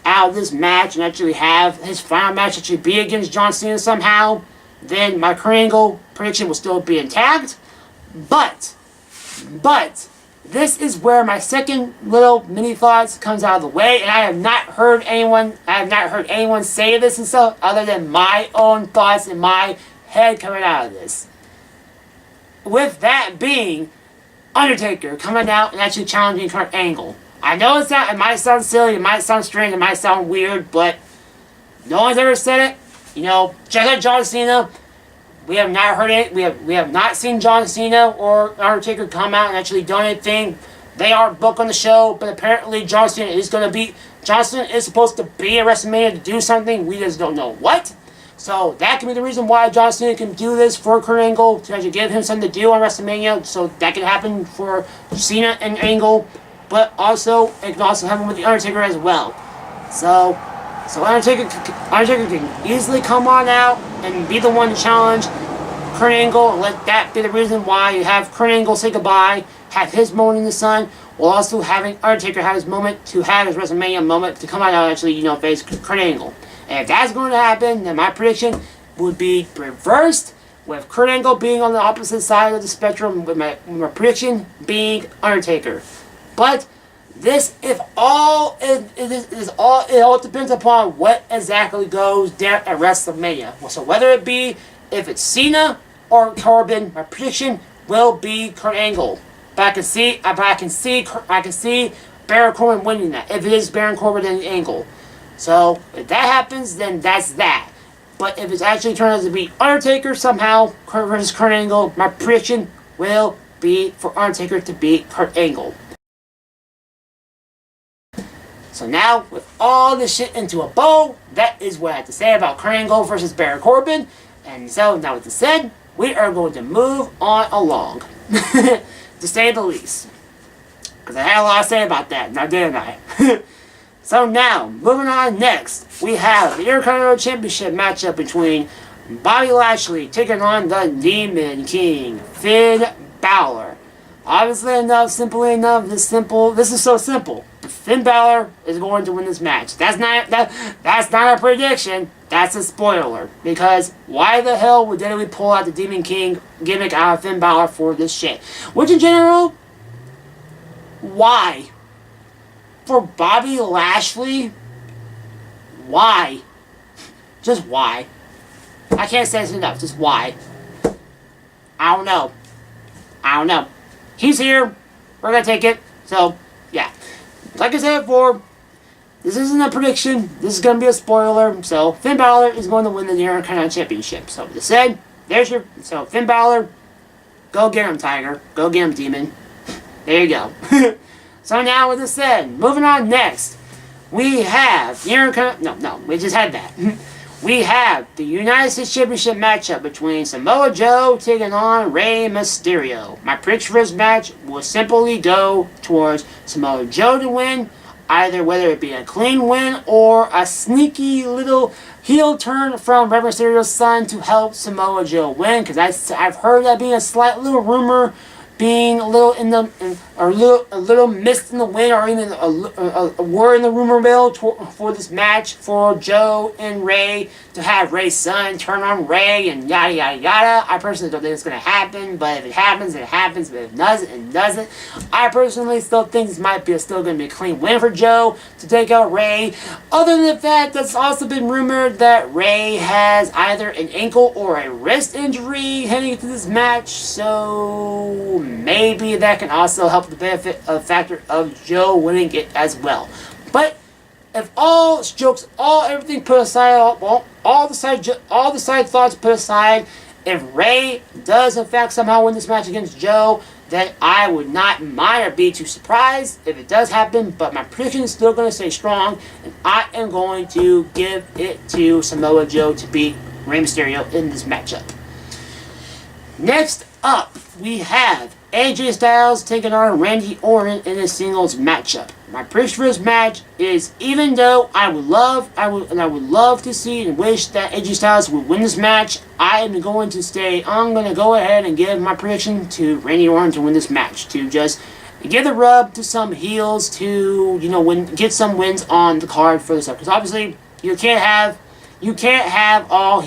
out of this match and actually have his final match actually be against John Cena somehow, then my Kurt Angle prediction will still be intact. But this is where my second little mini thoughts comes out of the way, and I have not heard anyone say this and stuff other than my own thoughts in my head coming out of this. With that being, Undertaker coming out and actually challenging Kurt Angle. I know it might sound silly, it might sound strange, it might sound weird, but no one's ever said it. You know, just like John Cena, we have not heard it. We have not seen John Cena or Undertaker come out and actually do anything. They are booked on the show, but apparently John Cena is supposed to be at WrestleMania to do something. We just don't know what. So that can be the reason why John Cena can do this for Kurt Angle, to actually give him something to do on WrestleMania. So that can happen for Cena and Angle, but also it can also happen with the Undertaker as well. So Undertaker can easily come on out and be the one to challenge Kurt Angle, and let that be the reason why you have Kurt Angle say goodbye, have his moment in the sun, while also having Undertaker have his moment to have his WrestleMania moment to come out and actually, face Kurt Angle. And if that's going to happen, then my prediction would be reversed, with Kurt Angle being on the opposite side of the spectrum, with my prediction being Undertaker. But it all depends upon what exactly goes down at WrestleMania. So whether it be if it's Cena or Corbin, my prediction will be Kurt Angle. But I can see Baron Corbin winning that. If it is Baron Corbin and Angle. So if that happens, then that's that. But if it's actually turned out to be Undertaker somehow versus Kurt Angle, my prediction will be for Undertaker to beat Kurt Angle. So now, with all this shit into a bow, that is what I have to say about Kurt Angle versus Baron Corbin. And so, now with this said, we are going to move on along. To say the least. Because I had a lot to say about that, now didn't I? So now, moving on next, we have the Intercontinental Championship matchup between Bobby Lashley taking on the Demon King, Finn Balor. Obviously enough, simply enough, this is so simple. Finn Balor is going to win this match. That's not a prediction, that's a spoiler. Because why the hell would we pull out the Demon King gimmick out of Finn Balor for this shit? Which in general, why? For Bobby Lashley? Why? Just why? I can't say this enough, just why? I don't know. He's here. We're going to take it. So, yeah. Like I said before, this isn't a prediction. This is going to be a spoiler. So, Finn Balor is going to win the Intercontinental Championship. So, with this said, so Finn Balor, go get him, Tiger. Go get him, Demon. There you go. So, now with this said, moving on next, we have the we just had that. We have the United States Championship matchup between Samoa Joe taking on Rey Mysterio. My prediction for this match will simply go towards Samoa Joe to win, either whether it be a clean win or a sneaky little heel turn from Rey Mysterio's son to help Samoa Joe win, because I've heard that being a slight little rumor, being a little a little mist in the wind, or even a word in the rumor mill for this match for Joe and Rey, to have Rey's son turn on Rey and yada yada yada. I personally don't think it's going to happen, but if it happens, it happens. But if it doesn't, it doesn't. I personally still think this might be still going to be a clean win for Joe to take out Rey. Other than the fact that's also been rumored that Rey has either an ankle or a wrist injury heading into this match, so maybe that can also help the benefit of factor of Joe winning it as well. But if everything put aside, all the side thoughts put aside, if Rey does in fact somehow win this match against Joe, then I would not mind or be too surprised if it does happen. But my prediction is still going to stay strong, and I am going to give it to Samoa Joe to beat Rey Mysterio in this matchup. Next up, we have AJ Styles taking on Randy Orton in a singles matchup. My prediction for this match is, even though I would love to see and wish that AJ Styles would win this match, I'm going to go ahead and give my prediction to Randy Orton to win this match, to just give the rub to some heels to, get some wins on the card for this up. Because obviously you can't have all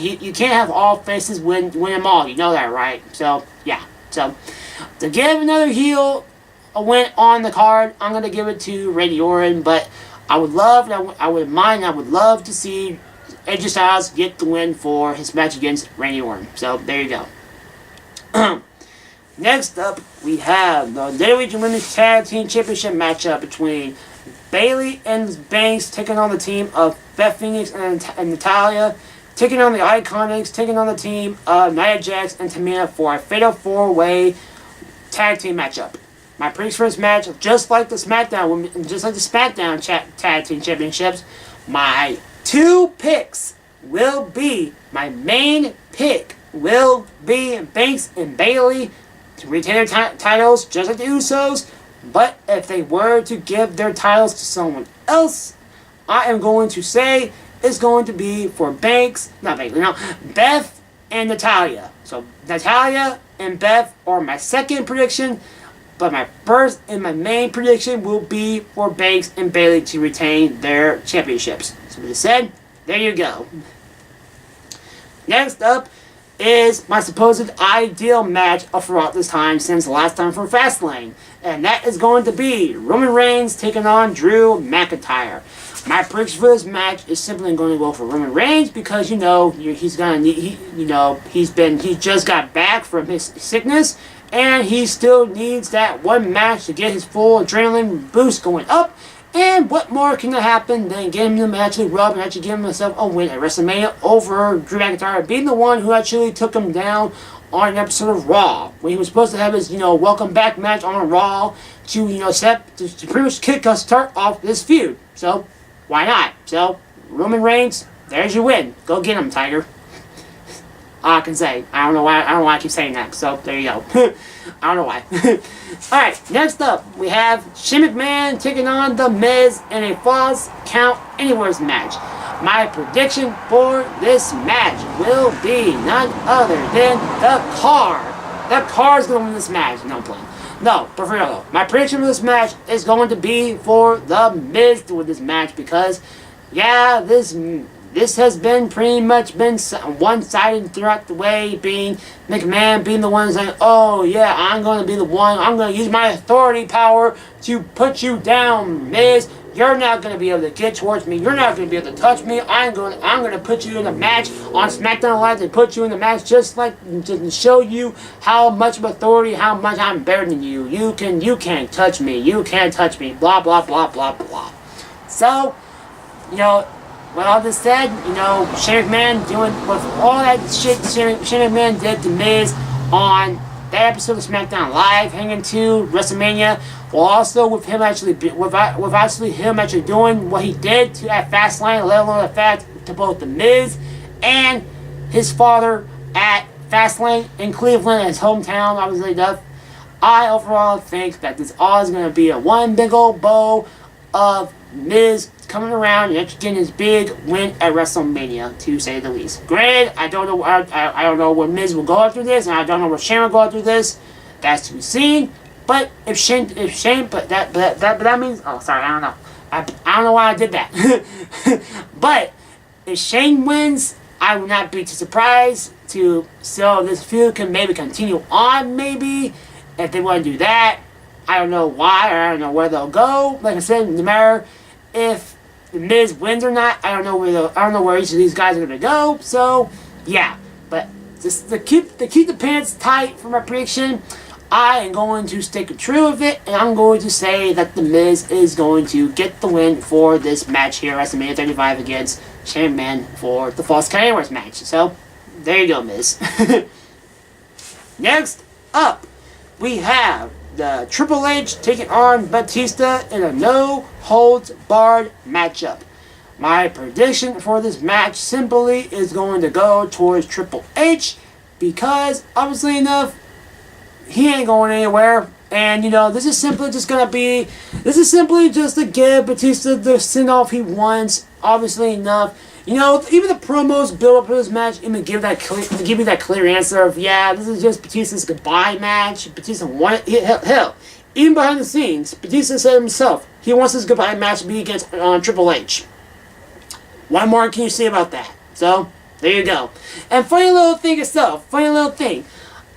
faces win them all. You know that, right? So yeah. So to give another heel a win on the card, I'm gonna give it to Randy Orton. But I would love to see AJ Styles get the win for his match against Randy Orton. So there you go. Next up, we have the WWE Women's Tag Team Championship matchup between Bayley and Banks taking on the team of Beth Phoenix and Natalya, taking on the Iconics, taking on the team of Nia Jax and Tamina for a Fatal 4-Way Tag Team matchup. My prediction for this match, just like the SmackDown Tag Team Championships, my main pick will be Banks and Bayley to retain their titles, just like the Usos. But if they were to give their titles to someone else, I am going to say it's going to be for Beth and Natalya. So Natalya and Beth are my second prediction, but my first and my main prediction will be for Banks and Bayley to retain their championships. So with that said, there you go. Next up is my supposed ideal match throughout this time since the last time for Fastlane. And that is going to be Roman Reigns taking on Drew McIntyre. My prediction for this match is simply going to go for Roman Reigns because he just got back from his sickness and he still needs that one match to get his full adrenaline boost going up. And what more can happen than getting him to actually rub and actually giving himself a win at WrestleMania over Drew McIntyre, being the one who actually took him down on an episode of Raw when he was supposed to have his welcome back match on Raw to pretty much kick us start off this feud. So why not? So Roman Reigns, there's your win. Go get him, Tiger. All I can say. I don't know why I keep saying that. So there you go. I don't know why. Alright, next up we have Shane McMahon taking on The Miz in a Falls Count Anywhere's match. My prediction for this match will be none other than the car. The car's going to win this match. No, I'm playing. No, but for real though, my prediction for this match is going to be for The Miz to win this match because, yeah, this has been pretty much been one-sided throughout the way, being McMahon being the one saying, oh yeah, I'm going to be the one, I'm going to use my authority power to put you down, Miz. You're not going to be able to get towards me. You're not going to be able to touch me. I'm going to put you in a match on SmackDown Live and put you in the match just to show you how much of authority, how much I'm better than you. You can't touch me. You can't touch me. Blah, blah, blah, blah, blah. So, with all this said, Shane McMahon doing with all that shit Shane McMahon did to Miz on that episode of SmackDown Live, hanging to WrestleMania, while also with him actually doing what he did at Fastlane, let alone the fact to both the Miz and his father at Fastlane in Cleveland, his hometown, obviously enough. I overall think that this all is going to be a one big old bow of Miz coming around and actually getting his big win at WrestleMania, to say the least. Granted, I don't know where Miz will go after this, and I don't know where Shane will go after this. That's to be seen. But that means, oh sorry, I don't know. I don't know why I did that. But if Shane wins, I would not be too surprised so this feud can maybe continue on. Maybe if they want to do that, I don't know why, or I don't know where they'll go. Like I said, no matter if the Miz wins or not, I don't know where each of these guys are gonna go. So yeah, but just to keep the pants tight for my prediction, I am going to stick true with it, and I'm going to say that the Miz is going to get the win for this match here at WrestleMania 35 against Shane McMahon for the Falls Count Anywhere's match. So there you go, Miz. Next up, we have the Triple H taking on Batista in a no-holds-barred matchup. My prediction for this match simply is going to go towards Triple H because, obviously enough, he ain't going anywhere. And, you know, this is simply just to give Batista the send-off he wants, obviously enough. You know, even the promos build up to this match, even give you that clear answer of, yeah, this is just Batista's goodbye match. Batista wanted, hell, even behind the scenes, Batista said himself, he wants his goodbye match to be against Triple H. What more can you say about that? So, there you go. And funny little thing itself,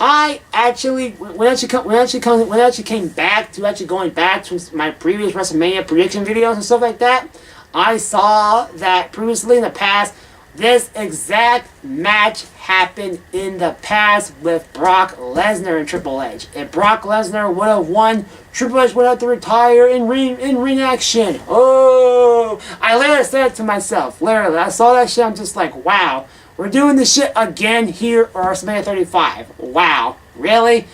I actually, when I actually came back to actually going back to my previous WrestleMania prediction videos and stuff like that, I saw that previously in the past, this exact match happened in the past with Brock Lesnar and Triple H. If Brock Lesnar would have won, Triple H would have to retire in ring action. Oh, I literally said it to myself. Literally, I saw that shit. I'm just like, wow. We're doing this shit again here at WrestleMania 35. Wow, really?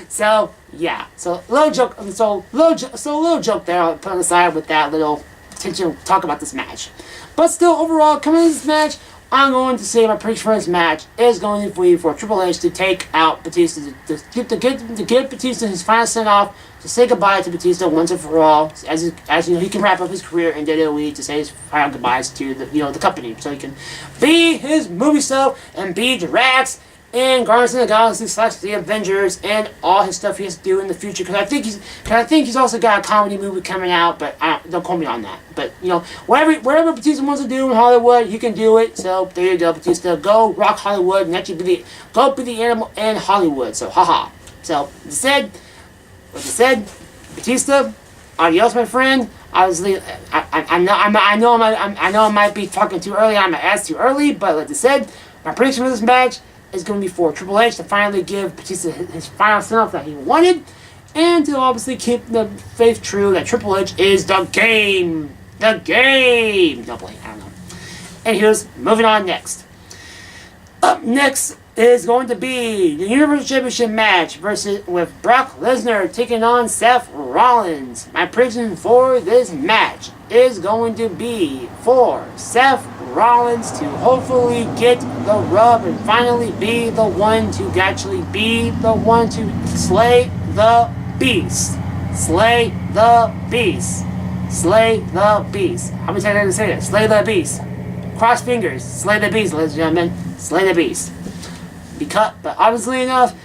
So yeah. So little joke. So little joke there. I'll put on the side with that little attention talk about this match. But still, overall, coming into this match, I'm going to say my prediction for this match is going to be for Triple H to take out Batista, to give Batista his final send-off, to say goodbye to Batista once and for all, as you know, he can wrap up his career in WWE, to say his final goodbyes to the company, so he can be his movie self and be Drax in Guardians of the Galaxy / The Avengers and all his stuff he has to do in the future. Because I think he's also got a comedy movie coming out, but don't quote me on that. But you know, whatever Batista wants to do in Hollywood, he can do it. So there you go, Batista. Go rock Hollywood and actually be the animal in Hollywood. So haha. So like I said, Batista, adios, my friend. Obviously, I know I might be talking too early. I might ask too early, but like I said, my prediction for this match is going to be for Triple H to finally give Batista his final send-off that he wanted, and to obviously keep the faith true that Triple H is the game. No, I don't know. And here's moving on next. Up next is going to be the Universal Championship match with Brock Lesnar taking on Seth Rollins. My prediction for this match is going to be for Seth Rollins to hopefully get the rub and finally be the one to actually be the one to slay the beast. Slay the beast. Slay the beast. How many times did I say that? Slay the beast. Cross fingers. Slay the beast, ladies and gentlemen. Slay the beast. But obviously enough,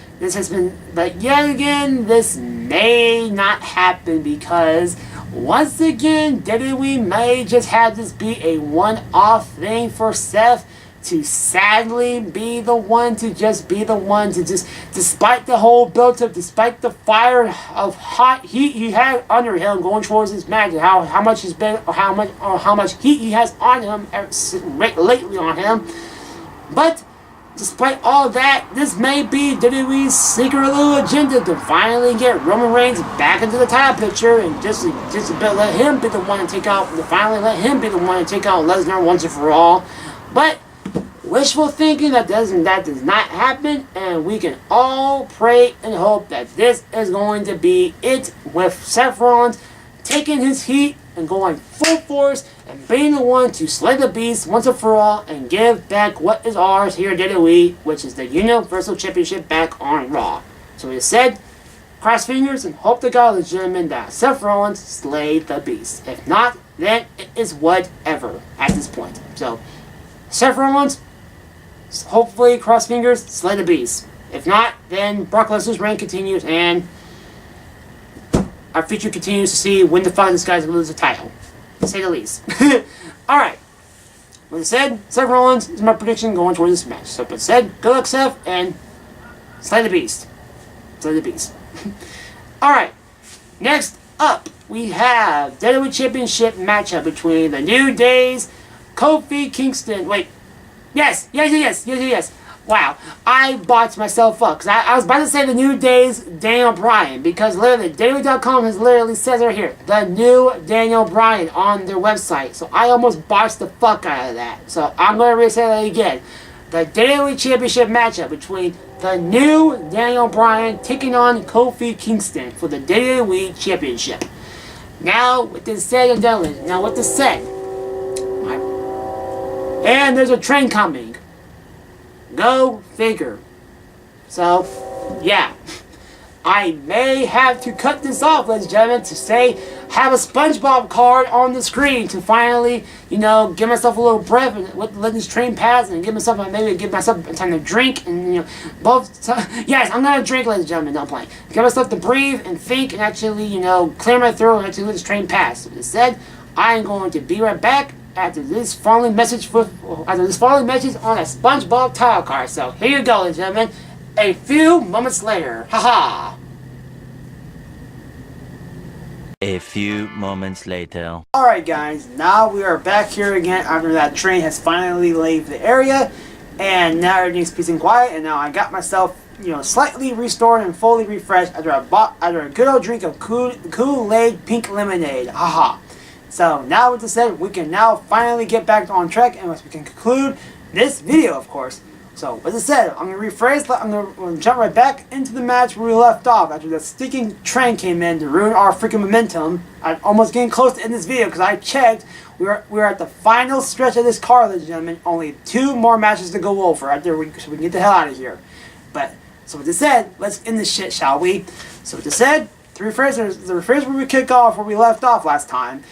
but yet again, this may not happen because once again, WWE may just have this be a one-off thing for Seth to sadly be the one to despite the whole build-up, despite the fire of hot heat he had under him going towards this match, and how much heat he has on him lately on him, but despite all that, this may be WWE's secret little agenda to finally get Roman Reigns back into the title picture and just let him be the one to take out Lesnar once and for all. But wishful thinking, that does not happen, and we can all pray and hope that this is going to be it, with Seth Rollins taking his heat and going full force and being the one to slay the beast once and for all and give back what is ours here at WWE, which is the Universal Championship back on Raw. So we said, cross fingers and hope to God, ladies and gentlemen, that Seth Rollins slayed the beast. If not, then it is whatever at this point. So, Seth Rollins, hopefully, cross fingers, slay the beast. If not, then Brock Lesnar's reign continues and our future continues to see when the fuck this guy's going to lose the title, to say the least. Alright. Like I said, Seth Rollins is my prediction going towards this match. So, but said, good luck, Seth, and slay the beast. Slay the beast. Alright. Next up, we have WWE Championship matchup between the New Day's Kofi Kingston. Wait. Yes. Wow, I botched myself up, because I was about to say the New Day's Daniel Bryan, because literally, WWE.com has literally says right here, the new Daniel Bryan on their website, so I almost botched the fuck out of that. So I'm going to re-say that again. The WWE Championship matchup between the new Daniel Bryan taking on Kofi Kingston for the WWE Championship. Now, with this said and done, and there's a train coming. Go figure. So, yeah. I may have to cut this off, ladies and gentlemen, to say, have a SpongeBob card on the screen to finally, you know, give myself a little breath and let this train pass and give myself time to drink and, you know, yes, I'm gonna drink, ladies and gentlemen, don't play. Give myself to breathe and think and actually, you know, clear my throat and actually let this train pass. With this said, I am going to be right back after this following message on a SpongeBob title card. So here you go, ladies and gentlemen. A few moments later. Haha. A few moments later. Alright guys, now we are back here again after that train has finally left the area. And now everything's peace and quiet. And now I got myself, you know, slightly restored and fully refreshed after a good old drink of Kool-Aid pink lemonade. Haha. So now with this said, we can now finally get back on track and we can conclude this video, of course. So, as I said, I'm going to rephrase, I'm going to jump right back into the match where we left off after the stinking train came in to ruin our freaking momentum. I'm almost getting close to end this video because I checked. We're at the final stretch of this card, ladies and gentlemen. Only 2 more matches to go over so we can get the hell out of here. So with this said, let's end this shit, shall we? So with this said, the rephrase where we kick off where we left off last time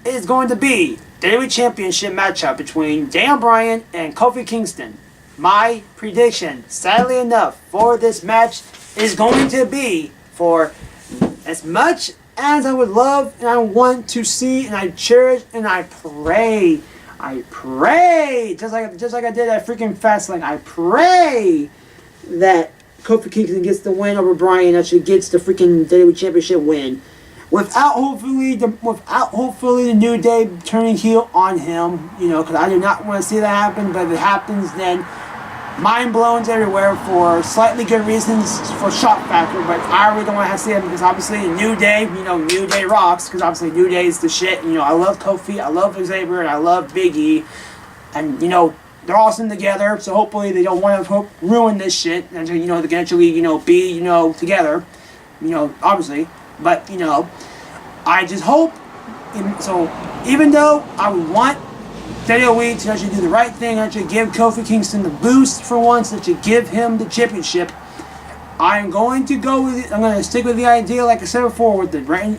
is going to be the WWE Championship matchup between Daniel Bryan and Kofi Kingston. My prediction, sadly enough, for this match is going to be, for as much as I would love and I want to see and I cherish and I pray, just like I did at freaking Fastlane, I pray that Kofi Kingston gets the win over Bryan, actually gets the freaking WWE Championship win. Without hopefully the New Day turning heel on him, you know, because I do not want to see that happen. But if it happens, then mind blowns everywhere for slightly good reasons for shock factor. But I really don't want to see it because obviously New Day, you know, New Day rocks. Because obviously New Day is the shit. You know, I love Kofi, I love Xavier, and I love Big E, and you know they're awesome together. So hopefully they don't want to ruin this shit, and you know they can actually be together. You know, obviously. But, you know, I just hope, so even though I would want WWE to actually do the right thing, actually give Kofi Kingston the boost for once, actually give him the championship, I'm going to stick with the idea, like I said before, with the Randy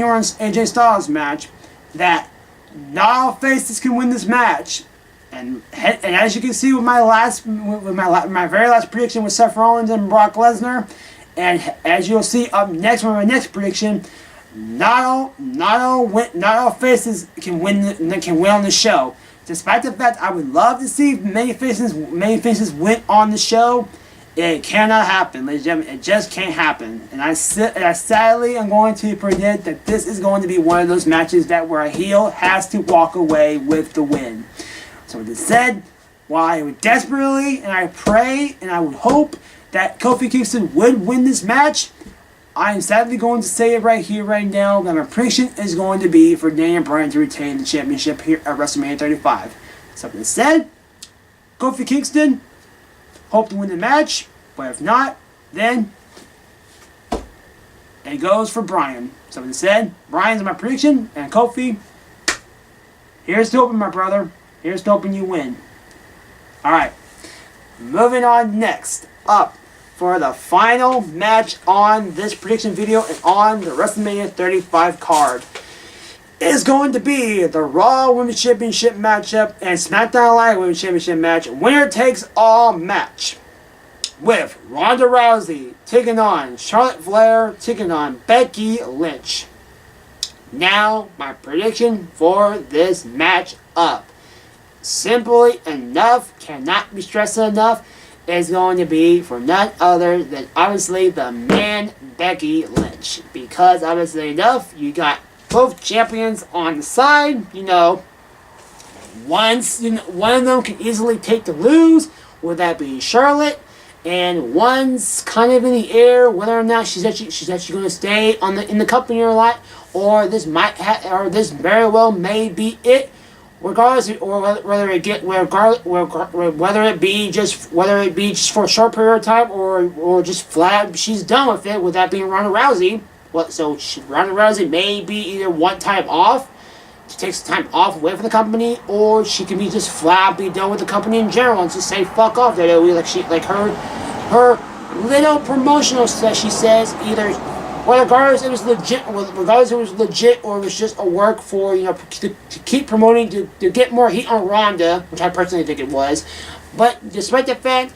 Orton and AJ Styles match, that not all faces can win this match. And as you can see with my very last prediction with Seth Rollins and Brock Lesnar, and as you'll see up next with my next prediction, not all faces can win on the show. Despite the fact I would love to see many faces win on the show, it cannot happen, ladies and gentlemen. It just can't happen. And I sadly am going to predict that this is going to be one of those matches where a heel has to walk away with the win. So with this said, while I would desperately and I pray and I would hope that Kofi Kingston would win this match, I am sadly going to say it right here, right now, that my prediction is going to be for Daniel Bryan to retain the championship here at WrestleMania 35. So with this said, Kofi Kingston, hope to win the match, but if not, then it goes for Bryan. So with this said, Bryan's my prediction, and Kofi, here's to hoping, my brother. Here's to hoping you win. Alright, moving on next up for the final match on this prediction video and on the WrestleMania 35 card is going to be the Raw Women's Championship matchup and SmackDown Live Women's Championship match, winner takes all match, with Ronda Rousey taking on Charlotte Flair, taking on Becky Lynch. Now, my prediction for this match up, simply enough, cannot be stressed enough, is going to be for none other than obviously the man Becky Lynch. Because obviously enough, you got both champions on the side. You know, one of them can easily take the lose, would that be Charlotte, and one's kind of in the air whether or not she's actually going to stay in the company or not, or this very well may be it. Regardless, or whether it be just for a short period of time, or just flat, she's done with it. With that being Ronda Rousey, Ronda Rousey may be either one time off, to take some time off away from the company, or she can be just flat be done with the company in general and just say fuck off. That like her little promotional stuff, she says, either, well, regardless it was legit, or it was just a work for, to keep promoting, to get more heat on Ronda, which I personally think it was. But despite the fact,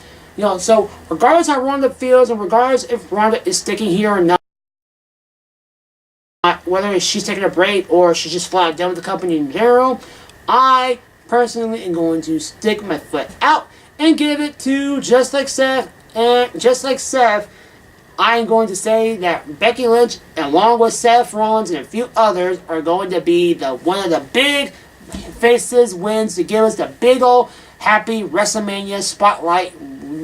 so regardless how Ronda feels, and regardless if Ronda is sticking here or not, whether she's taking a break or she's just flat done with the company in general, I personally am going to stick my foot out and give it to, just like Seth, I'm going to say that Becky Lynch, along with Seth Rollins and a few others, are going to be one of the big faces wins to give us the big old happy WrestleMania spotlight,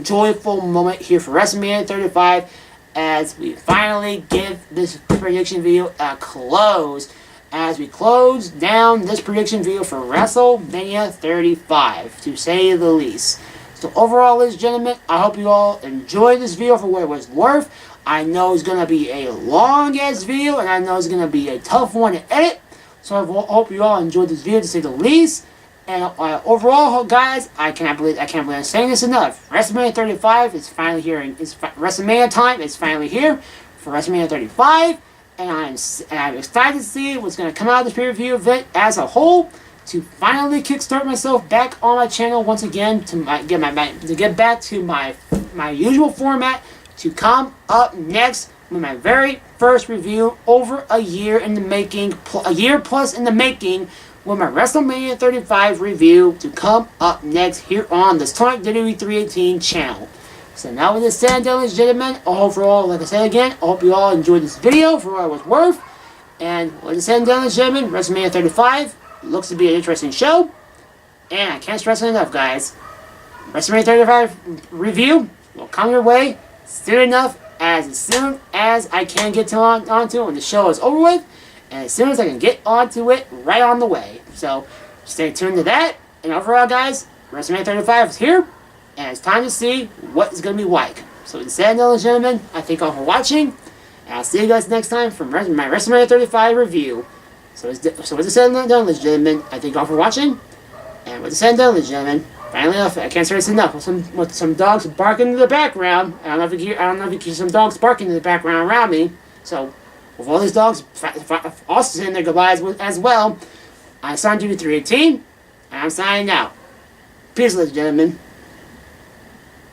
joyful moment here for WrestleMania 35, as we finally give this prediction video a close, as we close down this prediction video for WrestleMania 35, to say the least. So overall, ladies and gentlemen, I hope you all enjoyed this video for what it was worth. I know it's going to be a long-ass video, and I know it's going to be a tough one to edit. So I hope you all enjoyed this video, to say the least. And overall, guys, I can't believe I'm saying this enough. WrestleMania 35 is finally here. WrestleMania time is finally here for WrestleMania 35. And I'm excited to see what's going to come out of this pay-per-view event as a whole, to finally kickstart myself back on my channel once again, to get back to my usual format, to come up next with my very first review over a year in the making, a year plus in the making, with my WrestleMania 35 review to come up next here on the Sonic WWE 318 channel. So now with this said, ladies and gentlemen, overall, like I said again, I hope you all enjoyed this video for what it was worth. And with this said, ladies and gentlemen, WrestleMania 35 looks to be an interesting show, and I can't stress it enough, guys. WrestleMania 35 review will come your way soon enough, as soon as I can get onto it when the show is over with, and as soon as I can get onto it, right on the way. So stay tuned to that. And overall, guys, WrestleMania 35 is here, and it's time to see what it's going to be like. So with that said, ladies and gentlemen, I thank you all for watching, and I'll see you guys next time for my WrestleMania 35 review. So with this said and done, ladies and gentlemen, I thank you all for watching. And with this said and done, ladies and gentlemen, finally enough, I can't stress enough. With some dogs barking in the background. I don't know if you hear some dogs barking in the background around me. So with all these dogs also saying their goodbyes as well, I'm signing to 318, and I'm signing out. Peace, ladies and gentlemen.